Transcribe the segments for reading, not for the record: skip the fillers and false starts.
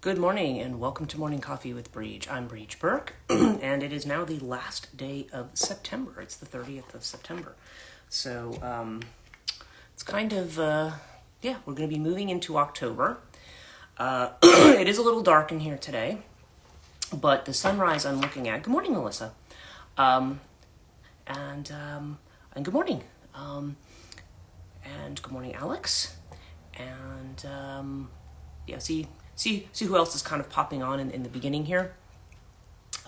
Good morning and welcome to Morning Coffee with Brigid. I'm Brigid Burke and it is now the last day of September. It's the 30th of September. So it's kind of, we're going to be moving into October. It is a little dark in here today, but the sunrise I'm looking at, good morning, Melissa. And good morning. And good morning, Alex. And see who else is kind of popping on in the beginning here.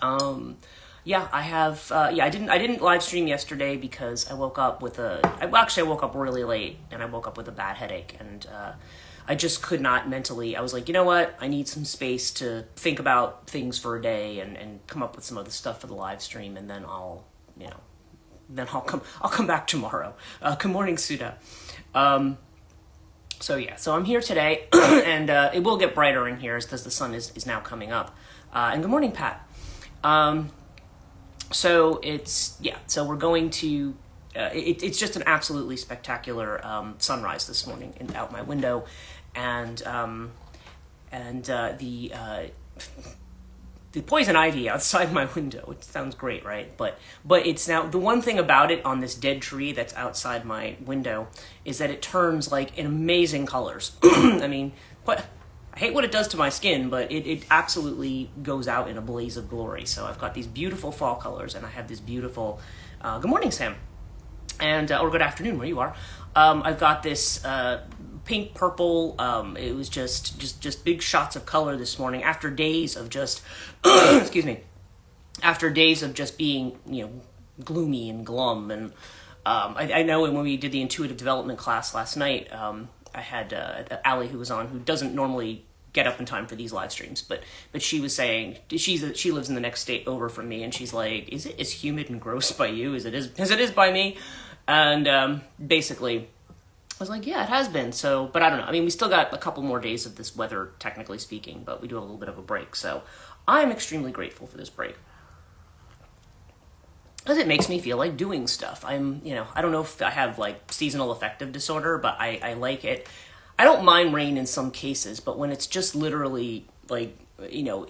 I didn't live stream yesterday because I woke up with I woke up really late and I woke up with a bad headache and I just could not mentally. I was like, you know what? I need some space to think about things for a day and come up with some other stuff for the live stream, and then I'll come back tomorrow. Good morning, Suda. So I'm here today, and it will get brighter in here because the sun is now coming up. And good morning, Pat. So we're going to. It's just an absolutely spectacular sunrise this morning out my window, and the poison ivy outside my window. It sounds great, right? But it's now, the one thing about it on this dead tree that's outside my window is that it turns like in amazing colors. I mean, I hate what it does to my skin, but it absolutely goes out in a blaze of glory. So I've got these beautiful fall colors, and I have this beautiful, good morning, Sam. And, or good afternoon, where you are. I've got this, pink, purple, it was just big shots of color this morning after days of just, after days of just being, gloomy and glum. And I know when we did the intuitive development class last night, I had Allie who was on, who doesn't normally get up in time for these live streams, but she was saying, she lives in the next state over from me, and she's like, is it as humid and gross by you as it is by me? And basically, I was like, yeah, it has been. So, but I don't know. I mean, we still got a couple more days of this weather, technically speaking, but we do have a little bit of a break. So I'm extremely grateful for this break, because it makes me feel like doing stuff. I don't know if I have like seasonal affective disorder, but I like it. I don't mind rain in some cases, but when it's just literally like,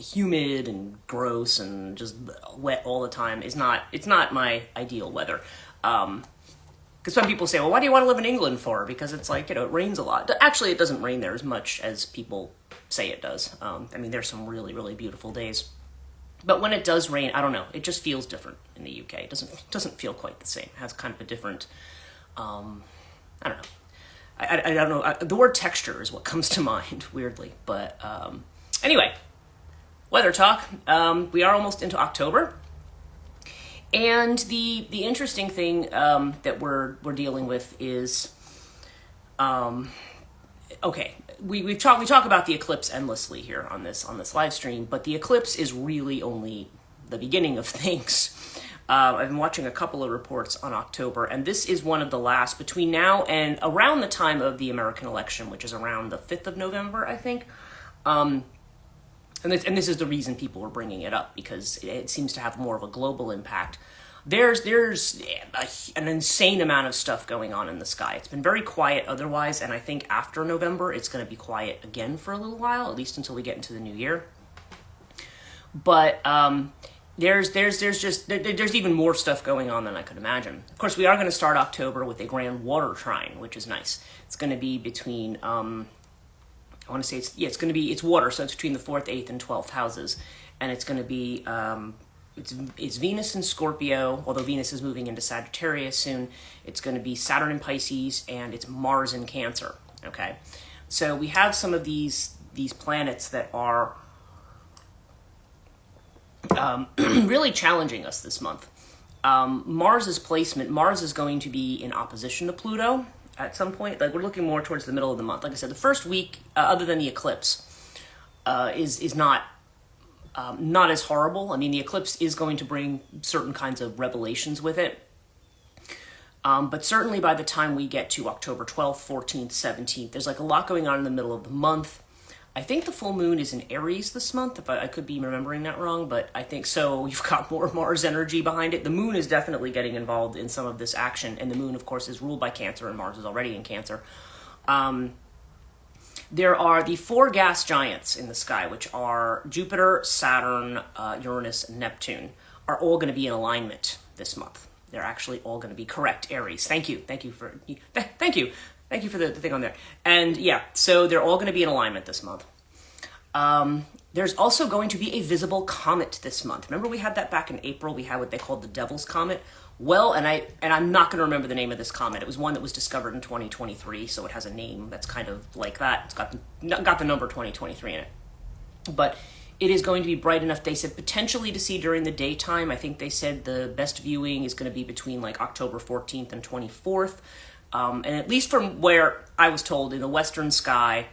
humid and gross and just wet all the time, it's not my ideal weather. Because some people say, well, why do you want to live in England for? Because it's like, it rains a lot. Actually, it doesn't rain there as much as people say it does. There's some really, really beautiful days. But when it does rain, I don't know, it just feels different in the UK. It doesn't feel quite the same. It has kind of a different, I don't know. I don't know. The word texture is what comes to mind, weirdly. But anyway, weather talk. We are almost into October. And the interesting thing that we're dealing with is, we talk about the eclipse endlessly here on this live stream, but the eclipse is really only the beginning of things. I've been watching a couple of reports on October, and this is one of the last between now and around the time of the American election, which is around the 5th of November, I think. And this is the reason people are bringing it up, because it seems to have more of a global impact. There's an insane amount of stuff going on in the sky. It's been very quiet otherwise, and I think after November, it's going to be quiet again for a little while, at least until we get into the new year. But there's even more stuff going on than I could imagine. Of course, we are going to start October with a grand water trine, which is nice. It's going to be between I want to say it's water, so it's between the 4th, 8th, and 12th houses, and it's going to be it's Venus in Scorpio, although Venus is moving into Sagittarius soon. It's going to be Saturn in Pisces, and it's Mars in Cancer. Okay, so we have some of these planets that are really challenging us this month. Mars's placement. Mars is going to be in opposition to Pluto at some point. Like, we're looking more towards the middle of the month. Like I said, the first week, other than the eclipse, is not as horrible. I mean, the eclipse is going to bring certain kinds of revelations with it. But certainly by the time we get to October 12th, 14th, 17th, there's like a lot going on in the middle of the month. I think the full moon is in Aries this month, if I could be remembering that wrong, but I think so. You've got more Mars energy behind it. The moon is definitely getting involved in some of this action, and the moon, of course, is ruled by Cancer, and Mars is already in Cancer. there are the four gas giants in the sky, which are Jupiter, Saturn, Uranus, and Neptune, are all going to be in alignment this month. They're actually all going to be correct, Aries. Thank you for the thing on there. And yeah, so they're all going to be in alignment this month. There's also going to be a visible comet this month. Remember we had that back in April? We had what they called the Devil's Comet. Well, and I'm not going to remember the name of this comet. It was one that was discovered in 2023, so it has a name that's kind of like that. It's got the number 2023 in it. But it is going to be bright enough, they said, potentially to see during the daytime. I think they said the best viewing is going to be between like October 14th and 24th. And at least from where I was told, in the western sky,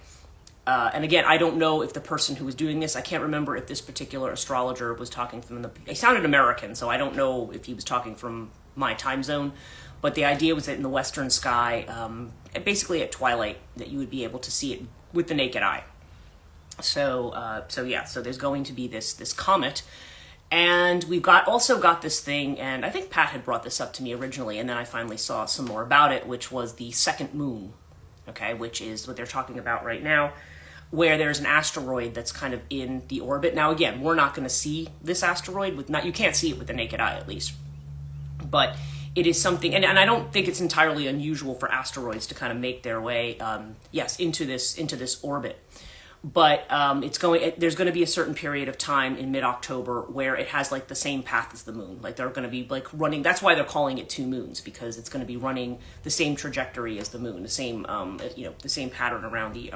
and again, I don't know if the person who was doing this, I can't remember if this particular astrologer was talking from he sounded American, so I don't know if he was talking from my time zone, but the idea was that in the western sky, basically at twilight, that you would be able to see it with the naked eye. So there's going to be this comet, and we've also got this thing, and I think Pat had brought this up to me originally, and then I finally saw some more about it, which was the second moon, okay, which is what they're talking about right now, where there's an asteroid that's kind of in the orbit. Now, again, we're not going to see this asteroid you can't see it with the naked eye, at least. But it is something, and I don't think it's entirely unusual for asteroids to kind of make their way, into this orbit. But there's going to be a certain period of time in mid-October where it has like the same path as the moon. Like they're going to be like running. That's why they're calling it two moons, because it's going to be running the same trajectory as the moon, the same the same pattern around the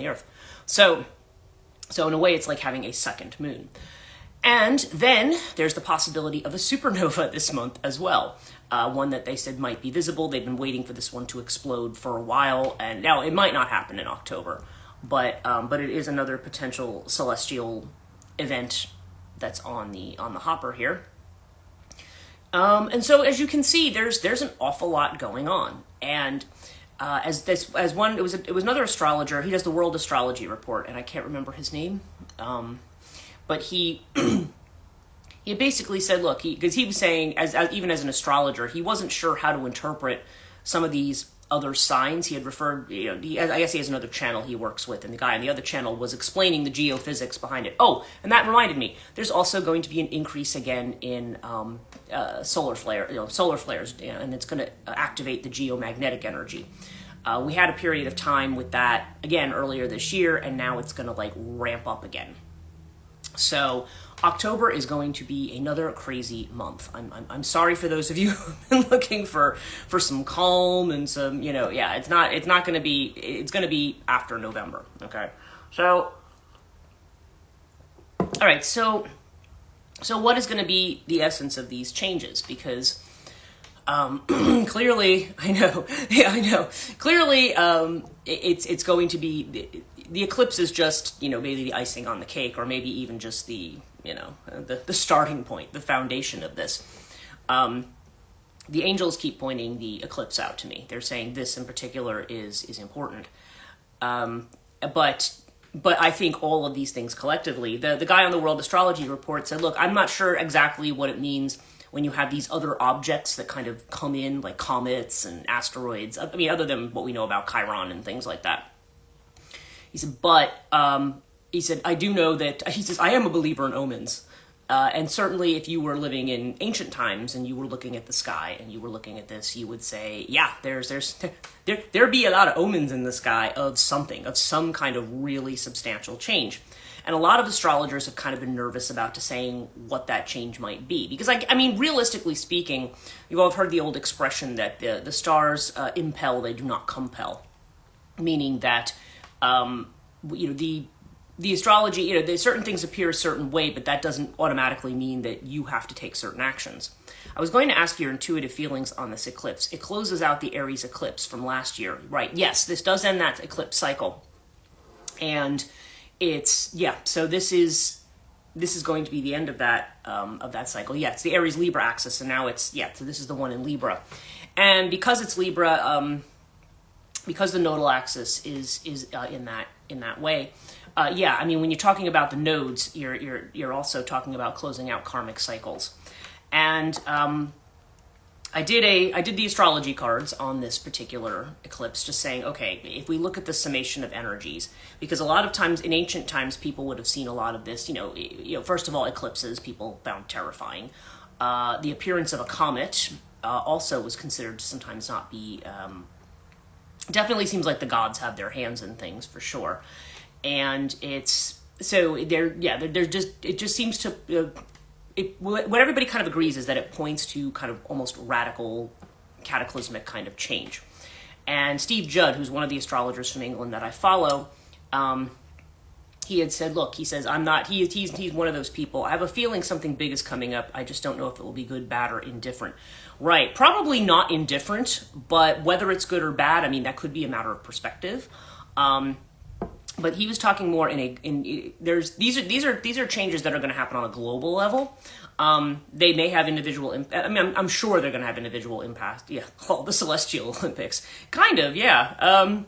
Earth. So in a way, it's like having a second moon. And then there's the possibility of a supernova this month as well. One that they said might be visible. They've been waiting for this one to explode for a while, and now it might not happen in October. But it is another potential celestial event that's on the hopper here. And so as you can see, there's an awful lot going on. And it was another astrologer. He does the World Astrology Report, and I can't remember his name. But he he basically said, look, because he was saying, even as an astrologer, he wasn't sure how to interpret some of these other signs. He had referred, I guess he has another channel he works with, and the guy on the other channel was explaining the geophysics behind it. Oh, and that reminded me, there's also going to be an increase again in solar flares, and it's going to activate the geomagnetic energy. We had a period of time with that again earlier this year, and now it's going to ramp up again. So October is going to be another crazy month. I'm sorry for those of you who've been looking for some calm and some, it's going to be after November. Okay. So, all right. So what is going to be the essence of these changes? Because, clearly, I know. Clearly, it's going to be, the eclipse is just, maybe the icing on the cake, or maybe even just the starting point, the foundation of this. The angels keep pointing the eclipse out to me. They're saying this in particular is important. But I think all of these things collectively, the guy on the World Astrology Report said, look, I'm not sure exactly what it means when you have these other objects that kind of come in, like comets and asteroids. I mean, other than what we know about Chiron and things like that. He said, but he said, I do know that, he says, I am a believer in omens. And certainly if you were living in ancient times and you were looking at the sky and you were looking at this, you would say, yeah, there'd be a lot of omens in the sky of some kind of really substantial change. And a lot of astrologers have kind of been nervous about saying what that change might be. Because, I mean, realistically speaking, you've all heard the old expression that the stars impel, they do not compel. Meaning that, the astrology, certain things appear a certain way, but that doesn't automatically mean that you have to take certain actions. I was going to ask your intuitive feelings on this eclipse. It closes out the Aries eclipse from last year, right? Yes, this does end that eclipse cycle. And so this is going to be the end of that cycle. Yeah, it's the Aries Libra axis, and now so this is the one in Libra. And because it's Libra, because the nodal axis is in that way, I mean, when you're talking about the nodes, you're also talking about closing out karmic cycles. And I did the astrology cards on this particular eclipse, just saying, okay, if we look at the summation of energies, because a lot of times in ancient times people would have seen a lot of this. First of all, eclipses people found terrifying. The appearance of a comet also was considered to sometimes not be. Definitely seems like the gods have their hands in things for sure, and it's so they're just it just seems to. What everybody kind of agrees is that it points to kind of almost radical, cataclysmic kind of change. And Steve Judd, who's one of the astrologers from England that I follow, he had said, look, he says, he's one of those people. I have a feeling something big is coming up. I just don't know if it will be good, bad, or indifferent. Right. Probably not indifferent, but whether it's good or bad, I mean, that could be a matter of perspective. But he was talking more these are changes that are going to happen on a global level. They may have individual impact. I mean, I'm sure they're going to have individual impact. Yeah, the Celestial Olympics, kind of. Yeah.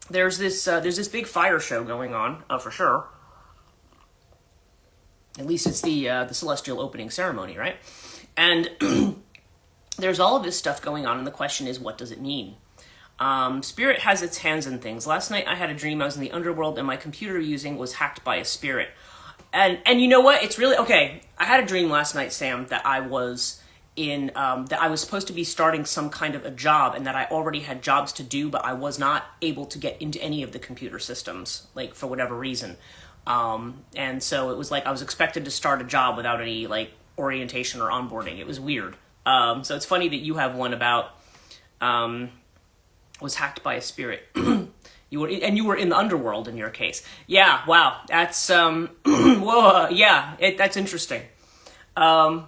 There's this big fire show going on for sure. At least it's the celestial opening ceremony, right? And there's all of this stuff going on, and the question is, what does it mean? Spirit has its hands in things. Last night I had a dream I was in the underworld and my computer using was hacked by a spirit. And you know what? It's really, okay, I had a dream last night, Sam, that I was that I was supposed to be starting some kind of a job and that I already had jobs to do, but I was not able to get into any of the computer systems, like for whatever reason. And so it was like I was expected to start a job without any like orientation or onboarding. It was weird. So it's funny that you have one about, was hacked by a spirit. You were in the underworld in your case. Yeah, wow. That's whoa, yeah, that's interesting. I've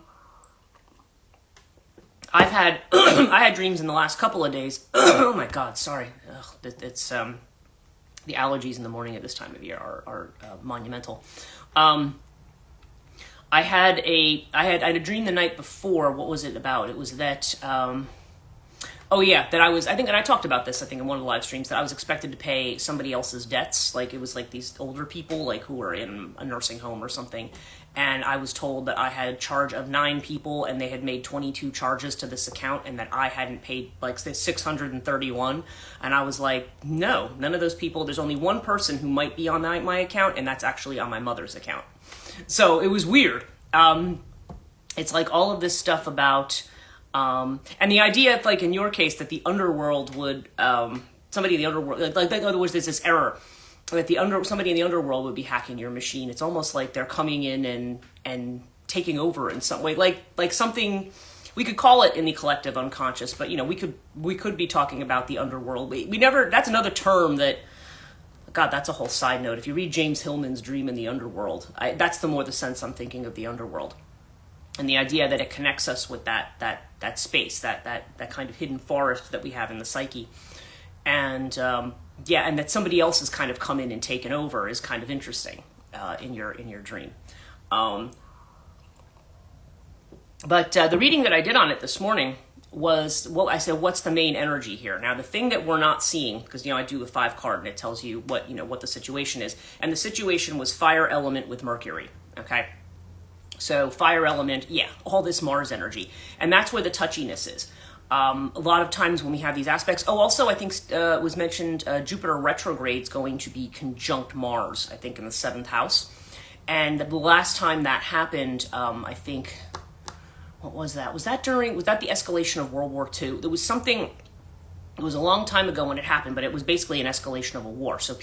had I had dreams in the last couple of days. Oh my god, sorry. It's the allergies in the morning at this time of year are monumental. I had a dream the night before. What was it about? It was that that I talked about this, I think, in one of the live streams, that I was expected to pay somebody else's debts. Like, it was like these older people, like, who were in a nursing home or something. And I was told that I had charge of 9 people and they had made 22 charges to this account and that I hadn't paid, like, say, 631. And I was like, no, none of those people. There's only one person who might be on my account, and that's actually on my mother's account. So it was weird. It's like all of this stuff about... and the idea, like in your case, that the underworld would, somebody in the underworld, like in other words, there's this error that somebody in the underworld would be hacking your machine. It's almost like they're coming in and taking over in some way, like something we could call it in the collective unconscious, but we could be talking about the underworld. We never. That's another term that. God, that's a whole side note. If you read James Hillman's Dream in the Underworld, that's the sense I'm thinking of the underworld. And the idea that it connects us with that space, that kind of hidden forest that we have in the psyche. And and that somebody else has kind of come in and taken over is kind of interesting in your dream. But the reading that I did on it this morning was, I said, what's the main energy here? Now, the thing that we're not seeing, because, I do the 5 card and it tells you what the situation is. And the situation was fire element with Mercury, okay? So fire element, all this Mars energy. And that's where the touchiness is. A lot of times when we have these aspects, also I think it was mentioned Jupiter retrograde's going to be conjunct Mars, I think in the 7th house. And the last time that happened, I think, what was that? Was that the escalation of World War II? There was something... It was a long time ago when it happened, but it was basically an escalation of a war. So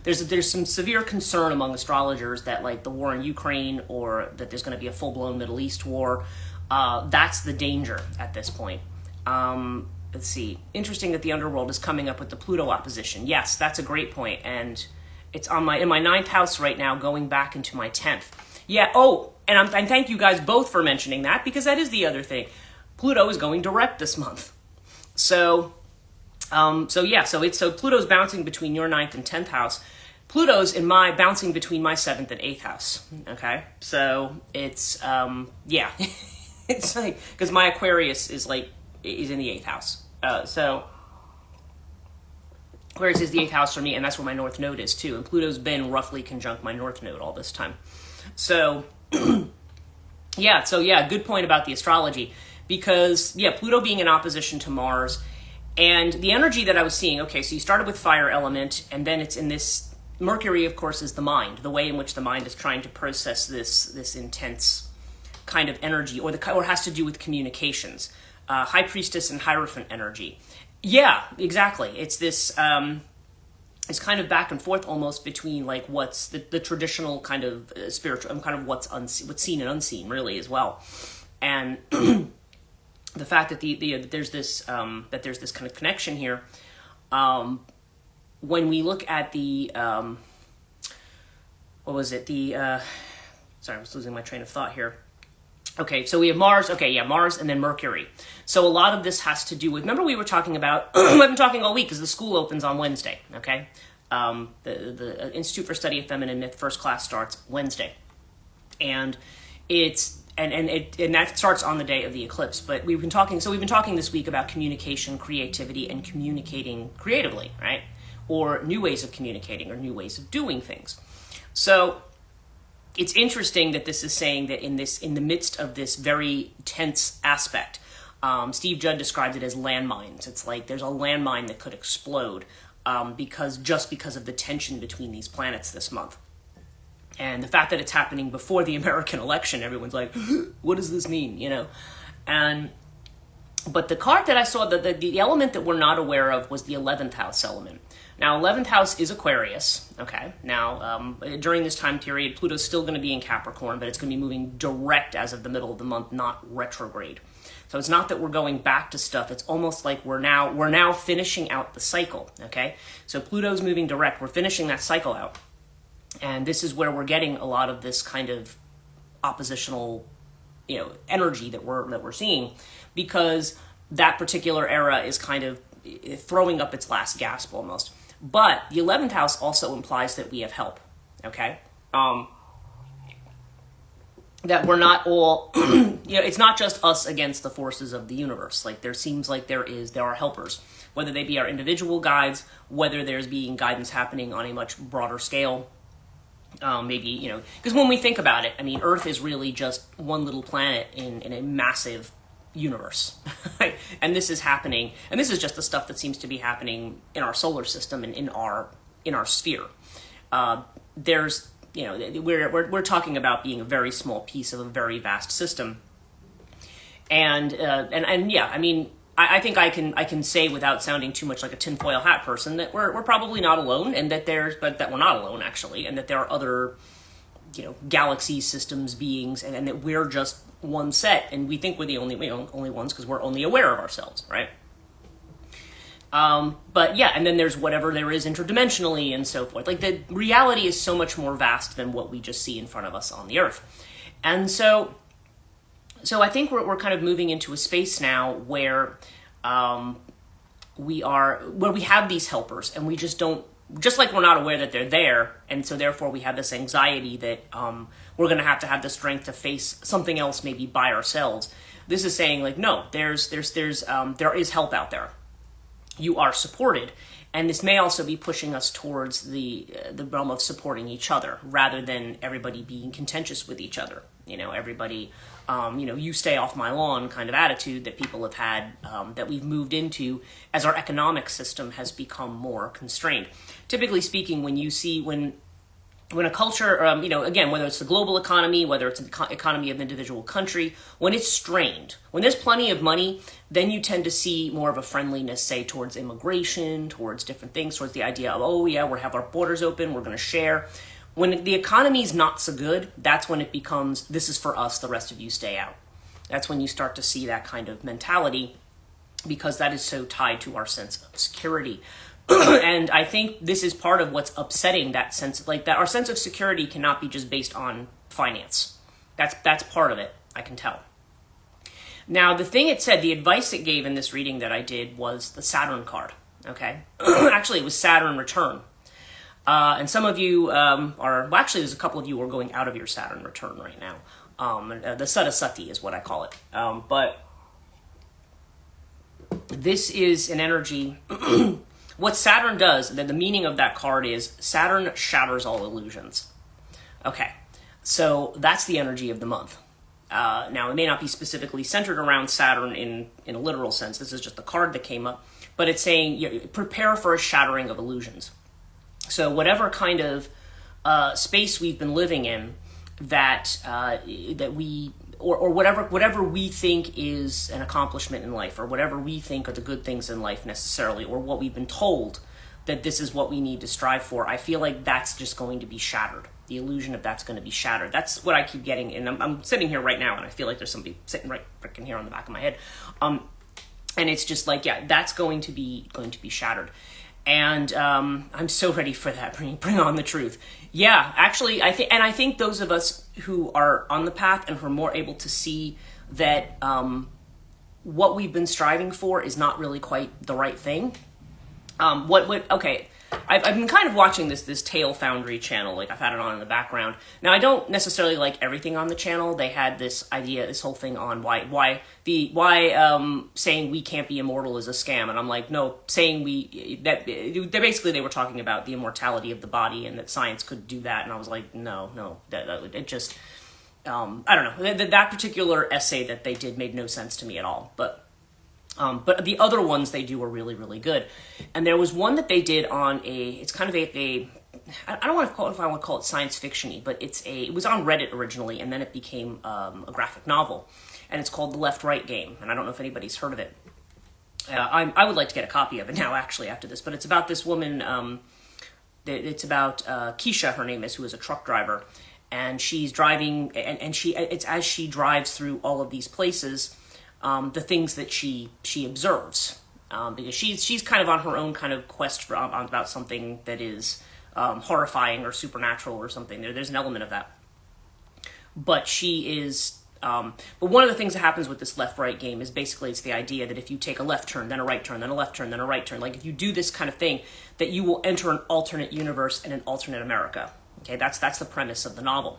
there's some severe concern among astrologers that, like, the war in Ukraine, or that there's going to be a full-blown Middle East war. That's the danger at this point. Let's see. Interesting that the underworld is coming up with the Pluto opposition. Yes, that's a great point, and it's in my 9th house right now, going back into my 10th. Yeah. Oh, and thank you guys both for mentioning that, because that is the other thing. Pluto is going direct this month, so. So Pluto's bouncing between your 9th and 10th house. Pluto's bouncing between my 7th and 8th house. Okay. So it's, it's like, cause my Aquarius is in the 8th house. Aquarius is the 8th house for me, and that's where my North Node is too. And Pluto's been roughly conjunct my North Node all this time. So, good point about the astrology. because, yeah, Pluto being in opposition to Mars, and the energy that I was seeing, okay, so you started with fire element, and then it's in this, Mercury, of course, is the mind, the way in which the mind is trying to process this intense kind of energy, or has to do with communications. High Priestess and Hierophant energy. Yeah, exactly. It's this, it's kind of back and forth almost between like what's the traditional kind of spiritual, and kind of what's seen and unseen, really, as well. And the fact that there's this kind of connection here. When we look at the what was it? Sorry, I was losing my train of thought here. Okay, so we have Mars. Okay, yeah, Mars, and then Mercury. So a lot of this has to do with. Remember, we were talking about. I've been talking all week because the school opens on Wednesday. Okay, the Institute for Study of Feminine Myth first class starts Wednesday, and it's. And that starts on the day of the eclipse. But we've been talking this week about communication, creativity, and communicating creatively, right? Or new ways of communicating, or new ways of doing things. So it's interesting that this is saying that in the midst of this very tense aspect, Steve Judd described it as landmines. It's like there's a landmine that could explode because of the tension between these planets this month. And the fact that it's happening before the American election, everyone's like, what does this mean, you know? But the card that I saw, the element that we're not aware of was the 11th house element. Now, 11th house is Aquarius, okay? Now, during this time period, Pluto's still going to be in Capricorn, but it's going to be moving direct as of the middle of the month, not retrograde. So it's not that we're going back to stuff. It's almost like we're now finishing out the cycle, okay? So Pluto's moving direct. We're finishing that cycle out. And this is where we're getting a lot of this kind of oppositional, energy that we're seeing, because that particular era is kind of throwing up its last gasp almost. But the 11th house also implies that we have help, okay? That we're not all, it's not just us against the forces of the universe. Like there seems like there are helpers, whether they be our individual guides, whether there's being guidance happening on a much broader scale. Maybe, because when we think about it, I mean, Earth is really just one little planet in a massive universe. Right? And this is happening, and this is just the stuff that seems to be happening in our solar system and in our sphere. There's, we're talking about being a very small piece of a very vast system. And yeah, I mean, I think I can say without sounding too much like a tinfoil hat person that we're probably not alone, and that that we're not alone actually, and that there are other, galaxies, systems, beings, and that we're just one set, and we think we're the only ones because we're only aware of ourselves, right? But yeah, and then there's whatever there is interdimensionally and so forth. Like the reality is so much more vast than what we just see in front of us on the Earth, and so I think we're kind of moving into a space now where we have these helpers, and we just like we're not aware that they're there, and so therefore we have this anxiety that we're going to have the strength to face something else maybe by ourselves. This is saying like, no, there is help out there. You are supported, and this may also be pushing us towards the realm of supporting each other rather than everybody being contentious with each other. Everybody, you stay off my lawn kind of attitude that people have had, that we've moved into as our economic system has become more constrained. Typically speaking, when a culture, again, whether it's the global economy, whether it's the economy of an individual country, when it's strained, when there's plenty of money, then you tend to see more of a friendliness, say, towards immigration, towards different things, towards the idea of, oh yeah, we'll have our borders open, we're going to share. When the economy's not so good, that's when it becomes, this is for us, the rest of you stay out. That's when you start to see that kind of mentality, because that is so tied to our sense of security. And I think this is part of what's upsetting that sense, like that our sense of security cannot be just based on finance. That's part of it, I can tell. Now, the thing it said, the advice it gave in this reading that I did was the Saturn card, okay? Actually, it was Saturn return. And some of you actually there's a couple of you who are going out of your Saturn return right now. The Sadasati is what I call it. But this is an energy. What Saturn does, the meaning of that card is Saturn shatters all illusions. Okay, so that's the energy of the month. Now, it may not be specifically centered around Saturn in a literal sense. This is just the card that came up. But it's saying, prepare for a shattering of illusions. So whatever kind of space we've been living in, that we, or whatever we think is an accomplishment in life, or whatever we think are the good things in life necessarily, or what we've been told that this is what we need to strive for, I feel like that's just going to be shattered. The illusion of that's going to be shattered. That's what I keep getting, and I'm sitting here right now, and I feel like there's somebody sitting right freaking here on the back of my head, and it's just like, yeah, that's going to be shattered, and I'm so ready for that. Bring on the truth. Yeah, actually, I think those of us who are on the path and who are more able to see that what we've been striving for is not really quite the right thing. Okay. I've been kind of watching this Tale Foundry channel. Like, I've had it on in the background. Now, I don't necessarily like everything on the channel. They had this idea, this whole thing on why saying we can't be immortal is a scam. And I'm like, no, saying basically they were talking about the immortality of the body and that science could do that. And I was like, no, it just, I don't know. That particular essay that they did made no sense to me at all. But the other ones they do are really, really good. And there was one that they did on it's kind of I don't want to call it, if I want to call it science fiction-y, but it was on Reddit originally, and then it became a graphic novel. And it's called The Left-Right Game. And I don't know if anybody's heard of it. I would like to get a copy of it now, actually, after this. But it's about this woman, it's about Keisha, her name is, who is a truck driver. And she's driving, and it's as she drives through all of these places, the things that she observes, because she's kind of on her own kind of quest about something that is horrifying or supernatural or something. There's an element of that, but she is. But one of the things that happens with this left-right game is basically it's the idea that if you take a left turn, then a right turn, then a left turn, then a right turn, like if you do this kind of thing, that you will enter an alternate universe and an alternate America. Okay, that's the premise of the novel.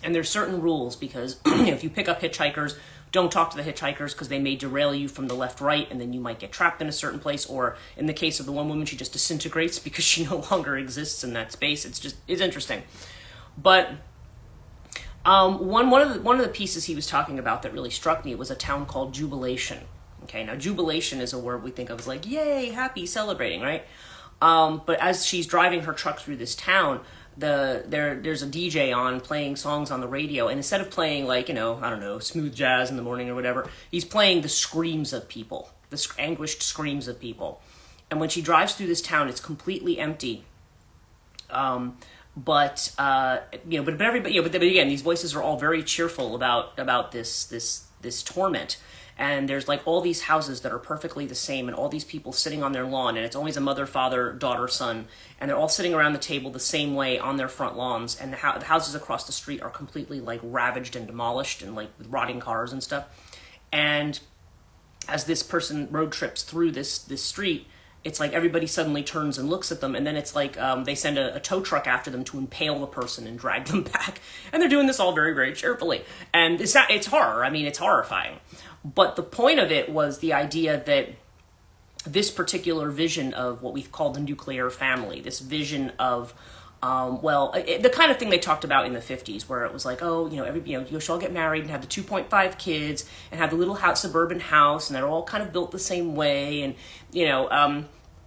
And there's certain rules because if you pick up hitchhikers, don't talk to the hitchhikers because they may derail you from the left-right, and then you might get trapped in a certain place. Or in the case of the one woman, she just disintegrates because she no longer exists in that space. It's interesting. But one of the pieces he was talking about that really struck me was a town called Jubilation. Okay, now jubilation is a word we think of as like, yay, happy, celebrating, right? But as she's driving her truck through this town, there's a DJ on playing songs on the radio, and instead of playing like, I don't know, smooth jazz in the morning or whatever, he's playing the screams of people, the anguished screams of people. And when she drives through this town, it's completely empty. But everybody, but again, these voices are all very cheerful about this torment. And there's like all these houses that are perfectly the same, and all these people sitting on their lawn, and it's always a mother, father, daughter, son, and they're all sitting around the table the same way on their front lawns, and the houses across the street are completely like ravaged and demolished, and like with rotting cars and stuff. And as this person road trips through this street, it's like everybody suddenly turns and looks at them, and then it's like they send a tow truck after them to impale the person and drag them back. And they're doing this all very, very cheerfully. And it's horror. I mean, it's horrifying. But the point of it was the idea that this particular vision of what we've called the nuclear family, this vision of, the kind of thing they talked about in the 50s, where it was like, you should all get married and have the 2.5 kids and have the little suburban house, and they're all kind of built the same way, and,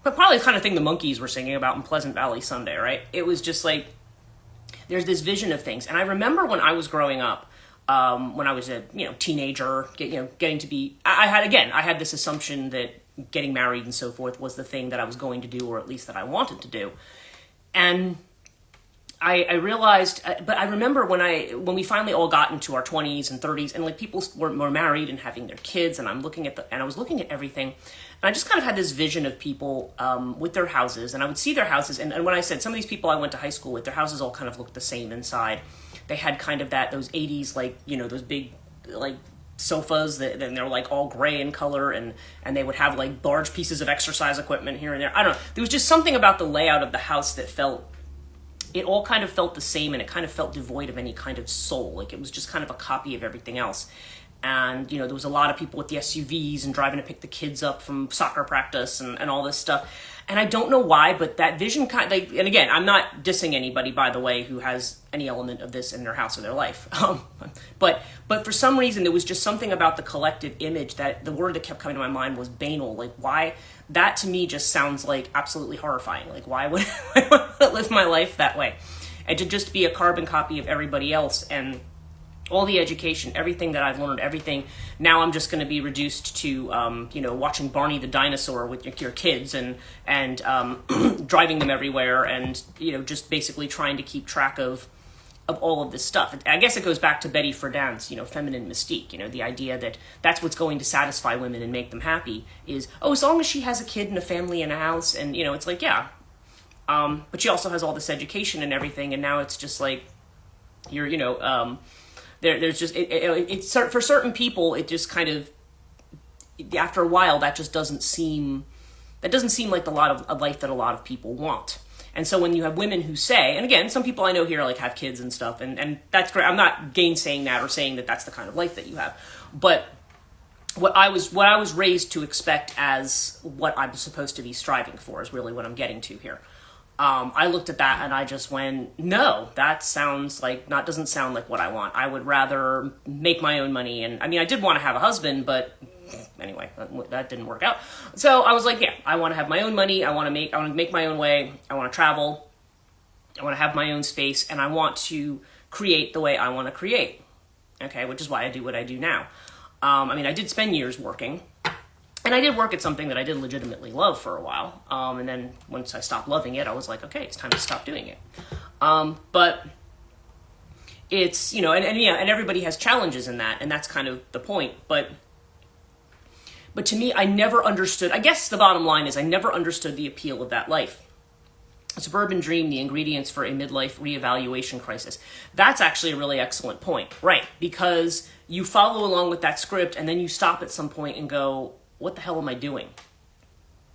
but probably the kind of thing the Monkees were singing about in Pleasant Valley Sunday, right? It was just like, there's this vision of things. And I remember when I was growing up, when I was a teenager, getting to be, I had this assumption that getting married and so forth was the thing that I was going to do, or at least that I wanted to do. And I realized, but I remember when we finally all got into our 20s and 30s, and like people were married and having their kids, and I was looking at everything, and I just kind of had this vision of people with their houses, and I would see their houses, and when I said some of these people I went to high school with, their houses all kind of looked the same inside. They had kind of those 80s, like, those big, like, sofas that then they're like all gray in color, and they would have like large pieces of exercise equipment here and there. I don't know. There was just something about the layout of the house that it all kind of felt the same, and it kind of felt devoid of any kind of soul. Like it was just kind of a copy of everything else. And, there was a lot of people with the SUVs and driving to pick the kids up from soccer practice and all this stuff. And I don't know why, but that vision and again, I'm not dissing anybody, by the way, who has any element of this in their house or their life. But for some reason, there was just something about the collective image that the word that kept coming to my mind was banal. Like, why? That to me just sounds like absolutely horrifying. Like, why would I live my life that way? And to just be a carbon copy of everybody else, and all the education, everything that I've learned, everything. Now I'm just going to be reduced to, watching Barney the dinosaur with your kids and driving them everywhere, and just basically trying to keep track of all of this stuff. I guess it goes back to Betty Friedan's, feminine mystique. The idea that that's what's going to satisfy women and make them happy is, as long as she has a kid and a family and a house, and it's like, yeah. But she also has all this education and everything, and now it's just like there's just it's for certain people, it just kind of, after a while, that doesn't seem like the lot of life that a lot of people want. And so when you have women who say, and again, some people I know here like have kids and stuff, and that's great. I'm not gainsaying that or saying that that's the kind of life that you have, but what I was raised to expect as what I'm supposed to be striving for is really what I'm getting to here. I looked at that and I just went, no, that doesn't sound like what I want. I would rather make my own money. And I mean, I did want to have a husband, but anyway, that didn't work out. So I was like, yeah, I want to have my own money. I want to make my own way. I want to travel. I want to have my own space, and I want to create the way I want to create. Okay. Which is why I do what I do now. I did spend years working. And I did work at something that I did legitimately love for a while. And then once I stopped loving it, I was like, okay, it's time to stop doing it. But it's, and everybody has challenges in that. And that's kind of the point. But to me, I never understood, I guess the bottom line is I never understood the appeal of that life. A suburban dream, the ingredients for a midlife reevaluation crisis. That's actually a really excellent point. Right. Because you follow along with that script and then you stop at some point and go, what the hell am I doing?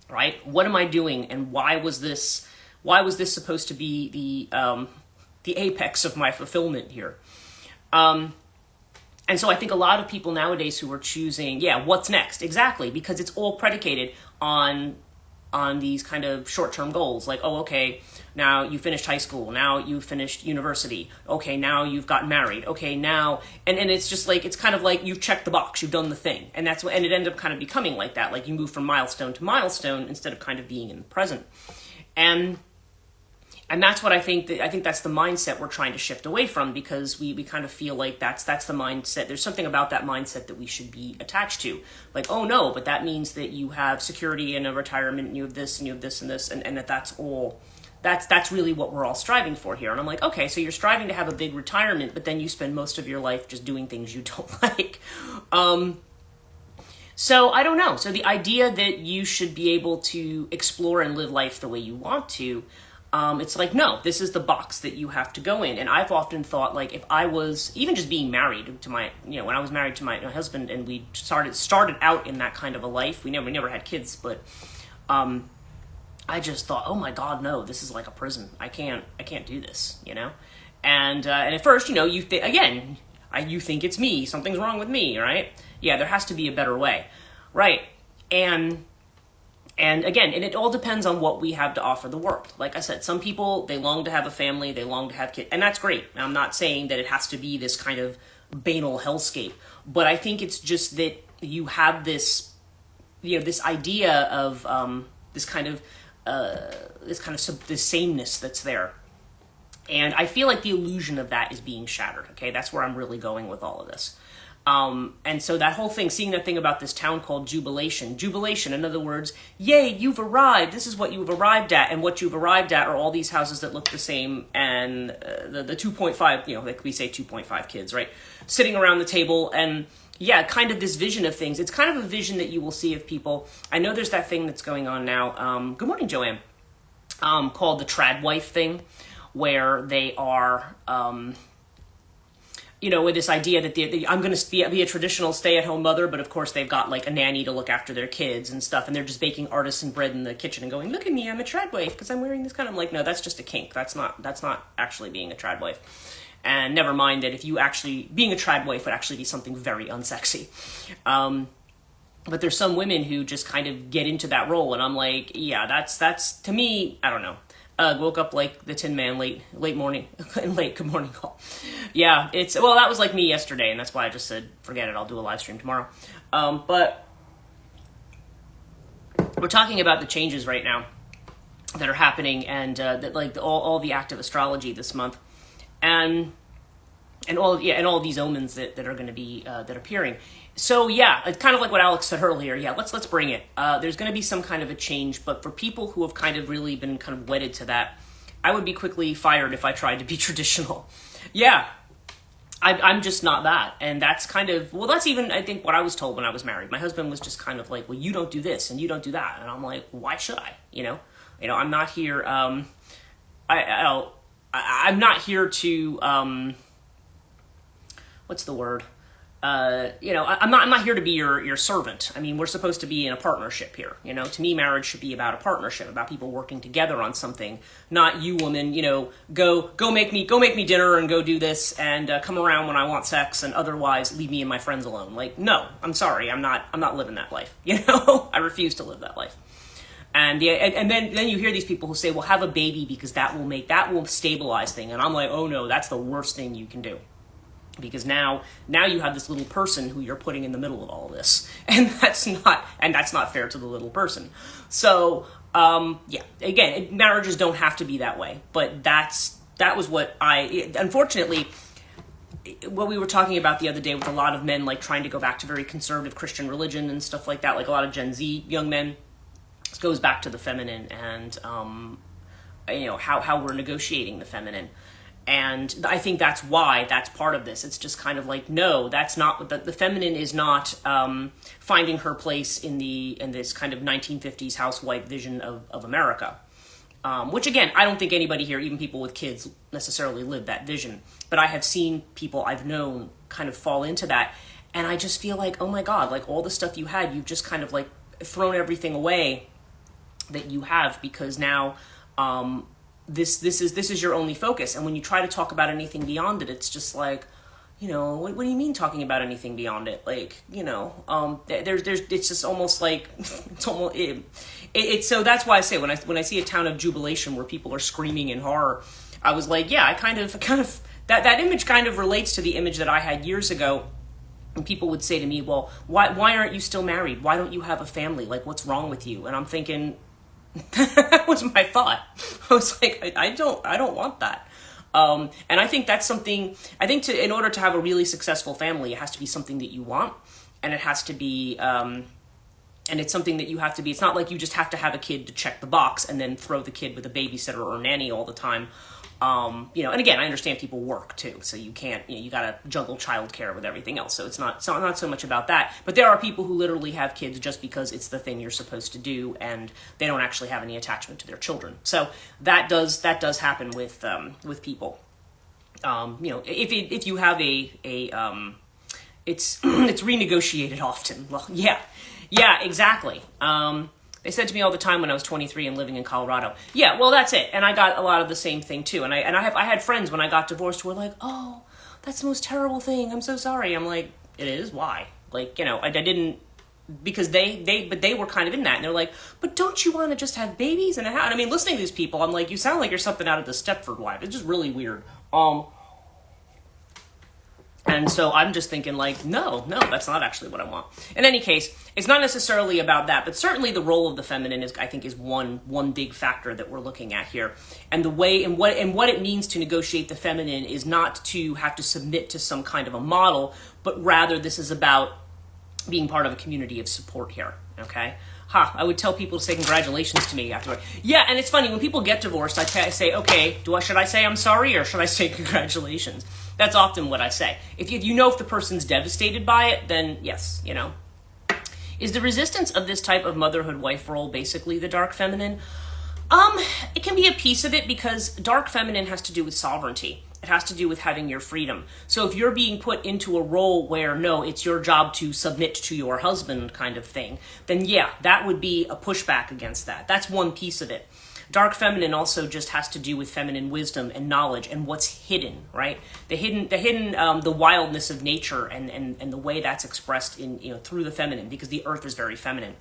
Right? What am I doing? And why was this supposed to be the apex of my fulfillment here? And so I think a lot of people nowadays who are choosing, what's next? Exactly, because it's all predicated on these kind of short-term goals. Like, okay, now you finished high school. Now you finished university. Okay, now you've gotten married. Okay, now, and it's just like, it's kind of like you've checked the box, you've done the thing. And and it ended up kind of becoming like that. Like you move from milestone to milestone instead of kind of being in the present. And that's what I think that's the mindset we're trying to shift away from, because we kind of feel like that's the mindset. There's something about that mindset that we should be attached to. Like, oh no, but that means that you have security and a retirement, and you have this and you have this and this, and that's all. That's really what we're all striving for here. And I'm like, okay, so you're striving to have a big retirement, but then you spend most of your life just doing things you don't like. So I don't know. So the idea that you should be able to explore and live life the way you want to, it's like, no, this is the box that you have to go in. And I've often thought, like, if I was even just being married to when I was married to my husband and we started out in that kind of a life, we never had kids, but I just thought, oh my God, no, this is like a prison. I can't do this, And at first, you think it's me, something's wrong with me, right? Yeah, there has to be a better way, right? And again, it all depends on what we have to offer the world. Like I said, some people, they long to have a family, they long to have kids, and that's great. I'm not saying that it has to be this kind of banal hellscape, but I think it's just that you have this, this idea of this sameness that's there. And I feel like the illusion of that is being shattered. Okay, that's where I'm really going with all of this. And so that whole thing, seeing that thing about this town called Jubilation, in other words, yay, you've arrived. This is what you've arrived at. And what you've arrived at are all these houses that look the same. And the 2.5, like we say 2.5 kids, right? Sitting around the table and kind of this vision of things. It's kind of a vision that you will see of people. I know there's that thing that's going on now. Good morning, Joanne. Called the trad wife thing, where they are, with this idea that I'm going to be a traditional stay-at-home mother, but of course they've got like a nanny to look after their kids and stuff, and they're just baking artisan bread in the kitchen and going, look at me, I'm a trad wife because I'm wearing this kind of, like, no, that's just a kink. That's not actually being a trad wife. And never mind that if you actually, being a trad wife would actually be something very unsexy. But there's some women who just kind of get into that role, and I'm like, yeah, that's to me, I don't know. Woke up like the Tin Man late morning, late good morning call. Yeah, that was like me yesterday, and that's why I just said, forget it, I'll do a live stream tomorrow. But we're talking about the changes right now that are happening, and that like all the active astrology this month, and all these omens that are going to be that are appearing. So yeah, it's kind of like what Alex said earlier. Yeah, let's bring it. There's going to be some kind of a change, but for people who have kind of really been kind of wedded to that, I would be quickly fired if I tried to be traditional. Yeah, I'm just not that, and that's kind of, well, that's even I think what I was told when I was married. My husband was just kind of like, well, you don't do this and you don't do that, and I'm like, why should I? You know, I'm not here. I'm not here to. What's the word? I'm not here to be your servant. I mean, we're supposed to be in a partnership here. To me, marriage should be about a partnership, about people working together on something. Not you, woman. Go make me dinner and go do this and come around when I want sex and otherwise leave me and my friends alone. Like, no, I'm sorry, I'm not living that life. I refuse to live that life. And then you hear these people who say, well, have a baby because that will stabilize things. And I'm like, oh no, that's the worst thing you can do. Because now you have this little person who you're putting in the middle of all of this, and that's not fair to the little person. So again, marriages don't have to be that way, but that was what unfortunately what we were talking about the other day with a lot of men like trying to go back to very conservative Christian religion and stuff like that, like a lot of Gen Z young men. This goes back to the feminine and how we're negotiating the feminine. And I think that's part of this. It's just kind of like, no, that's not, the feminine is not finding her place in this kind of 1950s housewife vision of America. Which again, I don't think anybody here, even people with kids, necessarily live that vision. But I have seen people I've known kind of fall into that. And I just feel like, oh my God, like all the stuff you had, you've just kind of like thrown everything away that you have because now, this is your only focus. And when you try to talk about anything beyond it, it's just like, what do you mean talking about anything beyond it? Like, it's just almost like, it's so that's why I say when I see a town of jubilation where people are screaming in horror, I was like, yeah, I kind of that image kind of relates to the image that I had years ago. And people would say to me, well, why aren't you still married? Why don't you have a family? Like, what's wrong with you? And I'm thinking, that was my thought. I was like, I don't want that. And I think that's something, in order to have a really successful family, it has to be something that you want. And it has to be, and it's something that you have to be, it's not like you just have to have a kid to check the box and then throw the kid with a babysitter or nanny all the time. And again, I understand people work too, so you can't, you gotta juggle childcare with everything else. So it's not so much about that. But there are people who literally have kids just because it's the thing you're supposed to do, and they don't actually have any attachment to their children. So that does happen with people. If you have it's renegotiated often. Well, yeah, exactly. They said to me all the time when I was 23 and living in Colorado, yeah, well, that's it. And I got a lot of the same thing too. And I had friends when I got divorced who were like, oh, that's the most terrible thing. I'm so sorry. I'm like, it is? Why? Like, I didn't, because they were kind of in that. And they're like, but don't you want to just have babies and a house? And I mean, listening to these people, I'm like, you sound like you're something out of the Stepford Wives. It's just really weird. And so I'm just thinking like, no, that's not actually what I want. In any case, it's not necessarily about that, but certainly the role of the feminine is one big factor that we're looking at here. And the way and what it means to negotiate the feminine is not to have to submit to some kind of a model, but rather this is about being part of a community of support here. Okay. I would tell people to say congratulations to me afterward. Yeah, and it's funny, when people get divorced, I say, okay, should I say I'm sorry or should I say congratulations? That's often what I say. If the person's devastated by it, then yes, Is the resistance of this type of motherhood wife role basically the dark feminine? It can be a piece of it because dark feminine has to do with sovereignty. It has to do with having your freedom. So if you're being put into a role where, no, it's your job to submit to your husband kind of thing, then yeah, that would be a pushback against that. That's one piece of it. Dark feminine also just has to do with feminine wisdom and knowledge and what's hidden, right? The wildness of nature and the way that's expressed in, through the feminine, because the earth is very feminine.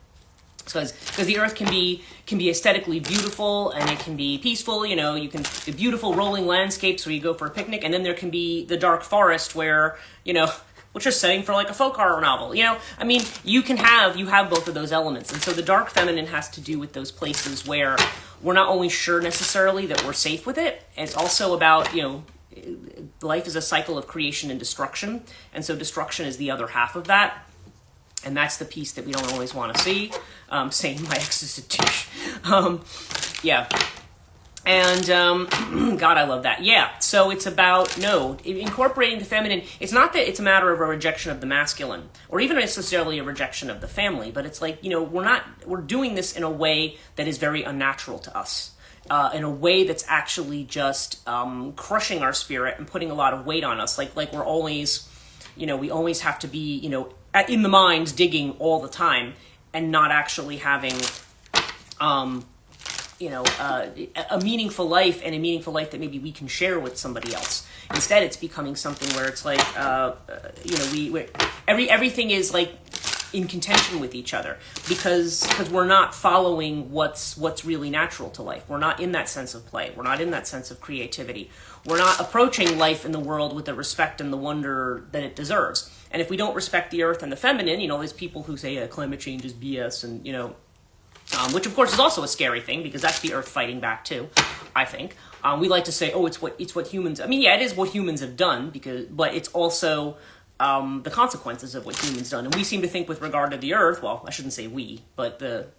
Because the earth can be aesthetically beautiful, and it can be peaceful. You can the beautiful rolling landscapes where you go for a picnic, and then there can be the dark forest where which is setting for like a folk horror novel. You have both of those elements, and so the dark feminine has to do with those places where we're not only sure necessarily that we're safe with it. It's also about life is a cycle of creation and destruction, and so destruction is the other half of that. And that's the piece that we don't always want to see. Same, my ex is a douche. Yeah. And, God, I love that. Yeah, so it's about, incorporating the feminine. It's not that it's a matter of a rejection of the masculine, or even necessarily a rejection of the family, but it's like, we're doing this in a way that is very unnatural to us. In a way that's actually just crushing our spirit and putting a lot of weight on us. Like we're always, we always have to be, in the mind digging all the time and not actually having a meaningful life, and a meaningful life that maybe we can share with somebody else. Instead, it's becoming something where it's like everything is like in contention with each other because we're not following what's really natural to life. We're not in that sense of play. We're not in that sense of creativity. We're not approaching life in the world with the respect and the wonder that it deserves. And if we don't respect the earth and the feminine, there's people who say climate change is BS, and which of course is also a scary thing because that's the earth fighting back too. I think we like to say, it's what humans. I mean, yeah, it is what humans have done but it's also the consequences of what humans done. And we seem to think with regard to the earth. Well, I shouldn't say we, but the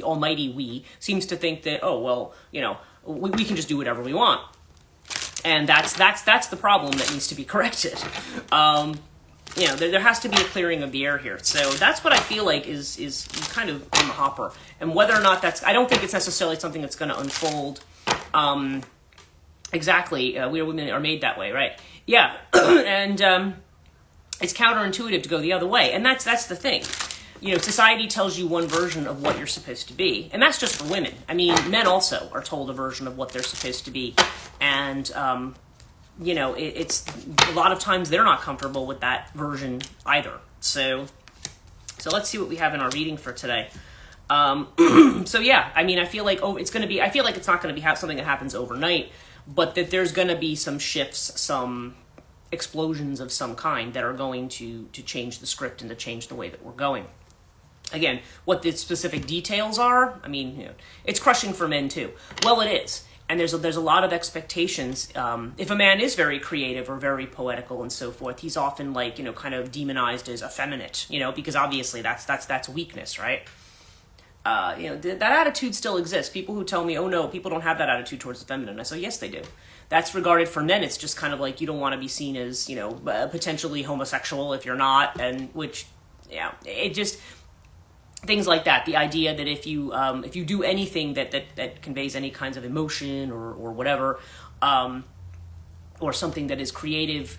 almighty we seems to think that we can just do whatever we want. And that's the problem that needs to be corrected. There has to be a clearing of the air here. So that's what I feel like is kind of in the hopper. And whether or not I don't think it's necessarily something that's going to unfold exactly. We women are made that way, right? Yeah. And it's counterintuitive to go the other way. And that's the thing. Society tells you one version of what you're supposed to be. And that's just for women. I mean, men also are told a version of what they're supposed to be. And, it's a lot of times they're not comfortable with that version either. So let's see what we have in our reading for today. So yeah, I mean, I feel like it's not going to be something that happens overnight, but that there's going to be some shifts, some explosions of some kind that are going to change the script and to change the way that we're going. Again, what the specific details are, I mean, it's crushing for men too. Well, it is. And there's a lot of expectations. If a man is very creative or very poetical and so forth, he's often kind of demonized as effeminate, because obviously that's weakness, right? That attitude still exists. People who tell me, oh no, people don't have that attitude towards the feminine. I say, yes, they do. That's regarded for men. It's just kind of like you don't want to be seen as, potentially homosexual if you're not, and it just things like that. The idea that if you do anything that conveys any kinds of emotion or whatever, or something that is creative,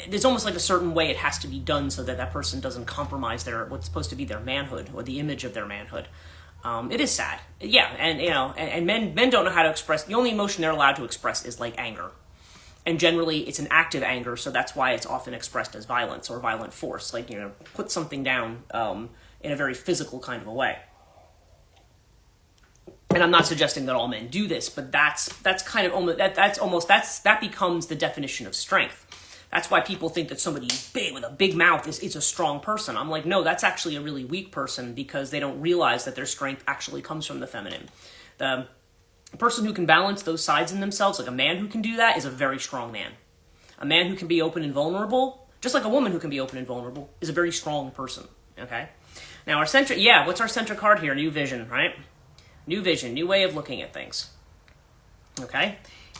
there's almost like a certain way it has to be done so that person doesn't compromise what's supposed to be their manhood or the image of their manhood. It is sad. Yeah, and men don't know how to express. The only emotion they're allowed to express is like anger. And generally it's an active anger, so that's why it's often expressed as violence or violent force. Put something down in a very physical kind of a way. And I'm not suggesting that all men do this, but that's kind of almost that becomes the definition of strength. That's why people think that somebody big with a big mouth is a strong person. I'm like, no, that's actually a really weak person because they don't realize that their strength actually comes from the feminine. The person who can balance those sides in themselves, like a man who can do that, is a very strong man. A man who can be open and vulnerable, just like a woman who can be open and vulnerable, is a very strong person. Okay. Now what's our center card here? New vision, right? New vision, new way of looking at things. Okay?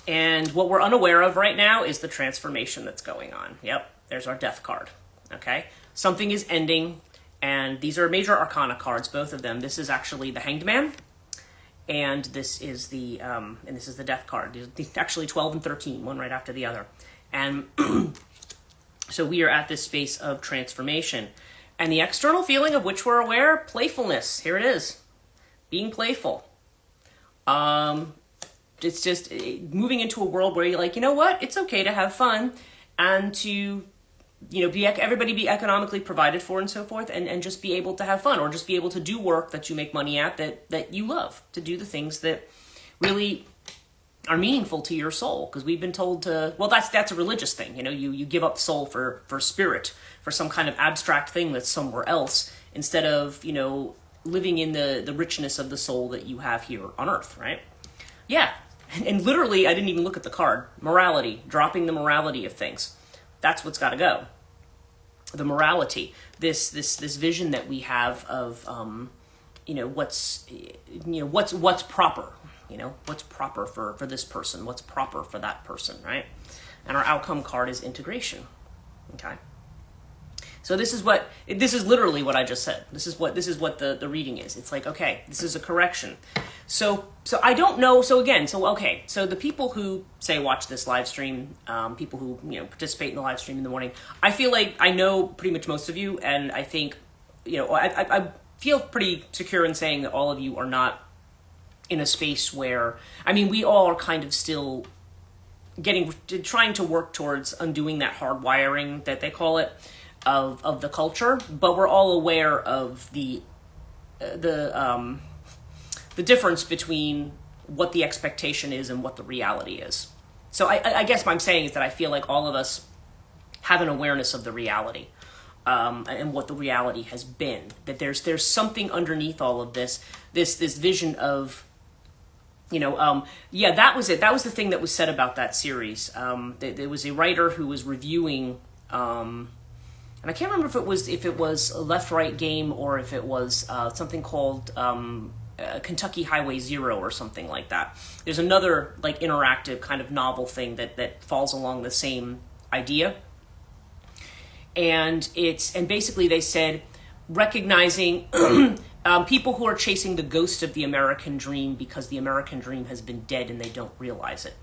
And what we're unaware of right now is the transformation that's going on. Yep, there's our death card. Okay? Something is ending, and these are major arcana cards, both of them. This is actually the Hanged Man, and this is the death card. These actually 12 and 13, one right after the other. And so we are at this space of transformation. And the external feeling of which we're aware, playfulness. Here it is. Being playful. It's just moving into a world where you're like, you know what, it's okay to have fun and to, everybody be economically provided for and so forth, and just be able to have fun, or just be able to do work that you make money at, that you love, to do the things that really are meaningful to your soul. Because we've been told to, well, that's a religious thing, you give up soul for spirit, for some kind of abstract thing that's somewhere else, instead of, living in the richness of the soul that you have here on earth, right? Yeah. And literally, I didn't even look at the card. Morality, dropping the morality of things. That's what's got to go. The morality, this vision that we have of, what's proper, what's proper for this person, what's proper for that person, right? And our outcome card is integration. Okay. So this is literally what I just said. This is what the reading is. It's like, okay, this is a correction. So I don't know. So the people who say watch this live stream, people who participate in the live stream in the morning, I feel like I know pretty much most of you, and I think I feel pretty secure in saying that all of you are not in a space where, we all are kind of still trying to work towards undoing that hard wiring that they call it, of the culture, but we're all aware of the difference between what the expectation is and what the reality is. So I guess what I'm saying is that I feel like all of us have an awareness of the reality, and what the reality has been. That there's something underneath all of this vision of, that was it. That was the thing that was said about that series. There was a writer who was reviewing, and I can't remember if it was a left-right game, or if it was something called Kentucky Highway Zero or something like that. There's another like interactive kind of novel thing that falls along the same idea. And basically they said, recognizing people who are chasing the ghost of the American dream because the American dream has been dead and they don't realize it.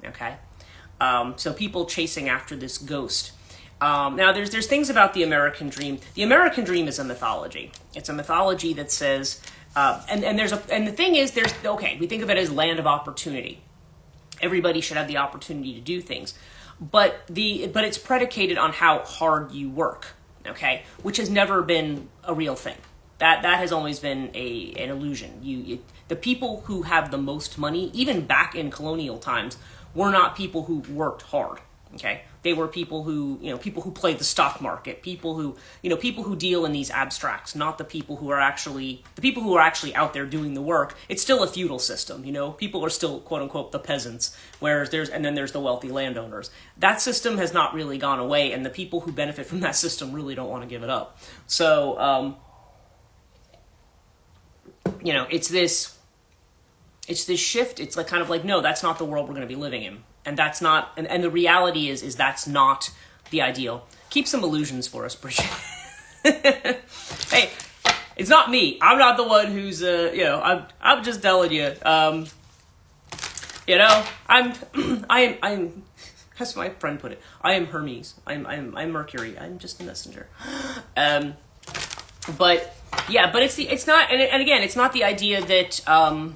Okay? So people chasing after this ghost. Now, there's things about the American dream. The American dream is a mythology. It's a mythology that says, and the thing is, we think of it as land of opportunity. Everybody should have the opportunity to do things, but it's predicated on how hard you work. Okay, which has never been a real thing. That has always been an illusion. The people who have the most money, even back in colonial times, were not people who worked hard. Okay, they were people who played the stock market, people who deal in these abstracts, not the people who are actually out there doing the work. It's still a feudal system, people are still quote unquote the peasants, whereas there's the wealthy landowners. That system has not really gone away, and the people who benefit from that system really don't want to give it up. So, it's this shift. It's like kind of like, no, that's not the world we're going to be living in. And that's not, and the reality is that's not the ideal. Keep some illusions for us, Brigid. Hey, it's not me. I'm not the one who's, I'm just telling you. I am, as my friend put it, I am Hermes. I'm Mercury. I'm just the messenger. But it's not, and again, it's not the idea that,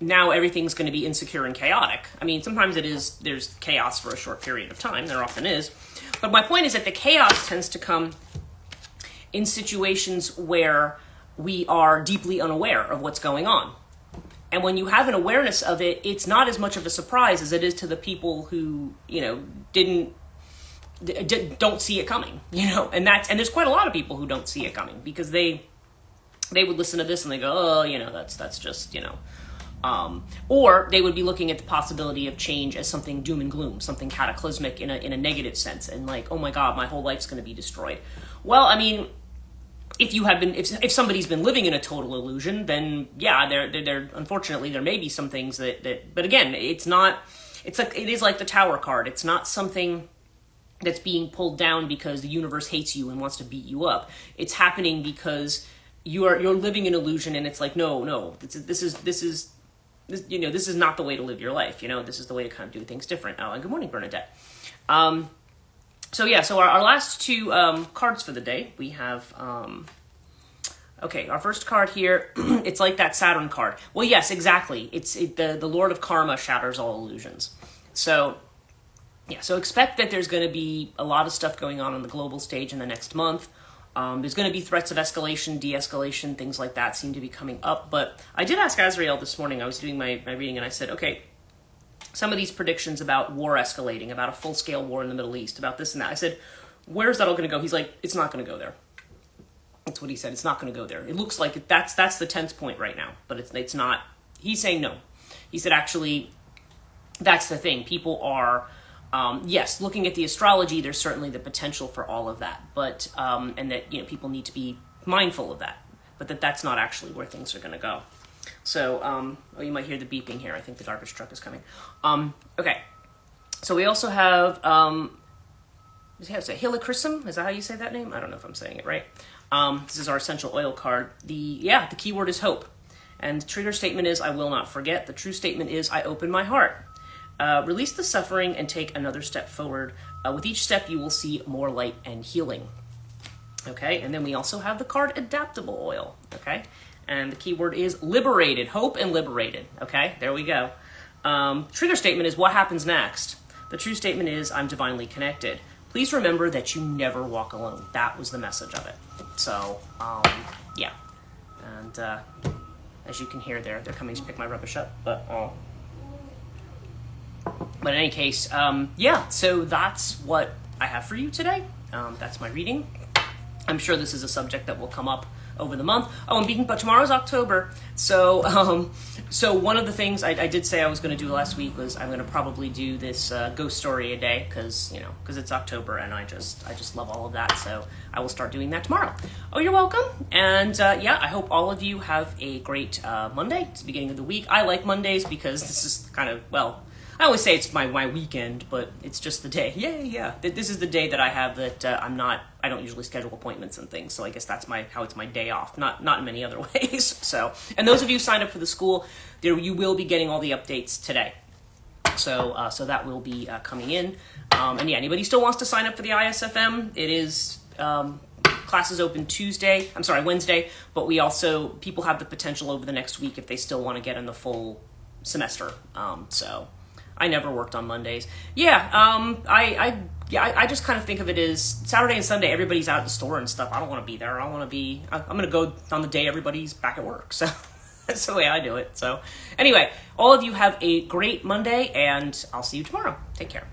now everything's going to be insecure and chaotic. Sometimes there's chaos for a short period of time. There often is. But my point is that the chaos tends to come in situations where we are deeply unaware of what's going on. And when you have an awareness of it, it's not as much of a surprise as it is to the people who, don't see it coming, and there's quite a lot of people who don't see it coming because they would listen to this and they go, oh, that's just, or they would be looking at the possibility of change as something doom and gloom, something cataclysmic in a negative sense, and like, oh my God, my whole life's going to be destroyed. Well, if somebody's been living in a total illusion, then yeah, there unfortunately there may be some things that but again, it is like the Tower card. It's not something that's being pulled down because the universe hates you and wants to beat you up. It's happening because you're living an illusion, and it's like, no, this is not the way to live your life. This is the way to kind of do things different. And good morning, Bernadette. So our last two cards for the day, we have Okay, our first card here, it's like that Saturn card. Well, yes, exactly. The Lord of Karma shatters all illusions. So, yeah, so expect that there's going to be a lot of stuff going on the global stage in the next month. There's going to be threats of escalation, de-escalation, things like that seem to be coming up. But I did ask Azrael this morning, I was doing my reading, and I said, okay, some of these predictions about war escalating, about a full-scale war in the Middle East, about this and that. I said, where's that all going to go? He's like, it's not going to go there. That's what he said. It's not going to go there. It looks like that's the tense point right now, but it's not. He's saying no. He said, actually, that's the thing. People are, yes, looking at the astrology, there's certainly the potential for all of that, but, and that, people need to be mindful of that, but that's not actually where things are going to go. So, oh, you might hear the beeping here. I think the garbage truck is coming. Okay. So we also have, is it Helichrysum? Is that how you say that name? I don't know if I'm saying it right. This is our essential oil card. The keyword is hope. And the trigger statement is, I will not forget. The true statement is, I open my heart. Release the suffering and take another step forward. With each step, you will see more light and healing. Okay, and then we also have the card adaptable oil. Okay, and the keyword is liberated. Hope and liberated. Okay, there we go. Trigger statement is, what happens next? The true statement is, I'm divinely connected. Please remember that you never walk alone. That was the message of it. So, yeah. And as you can hear, they're coming to pick my rubbish up. But in any case, yeah. So that's what I have for you today. That's my reading. I'm sure this is a subject that will come up over the month. Oh, but tomorrow's October. So, so one of the things I did say I was going to do last week was I'm going to probably do this ghost story a day because it's October and I just love all of that. So I will start doing that tomorrow. Oh, you're welcome. And yeah, I hope all of you have a great Monday. It's the beginning of the week. I like Mondays because this is kind of, well, I always say it's my weekend, but it's just the day. Yeah. This is the day that I have that I don't usually schedule appointments and things. So I guess that's how it's my day off, not in many other ways. So, and those of you who signed up for the school, you will be getting all the updates today. So that will be coming in. And yeah, anybody still wants to sign up for the ISFM, it is, classes open Wednesday, but people have the potential over the next week if they still want to get in the full semester. So I never worked on Mondays. Yeah, I just kind of think of it as Saturday and Sunday, everybody's out at the store and stuff. I don't want to be there. I'm going to go on the day everybody's back at work. So that's the way I do it. So anyway, all of you have a great Monday, and I'll see you tomorrow. Take care.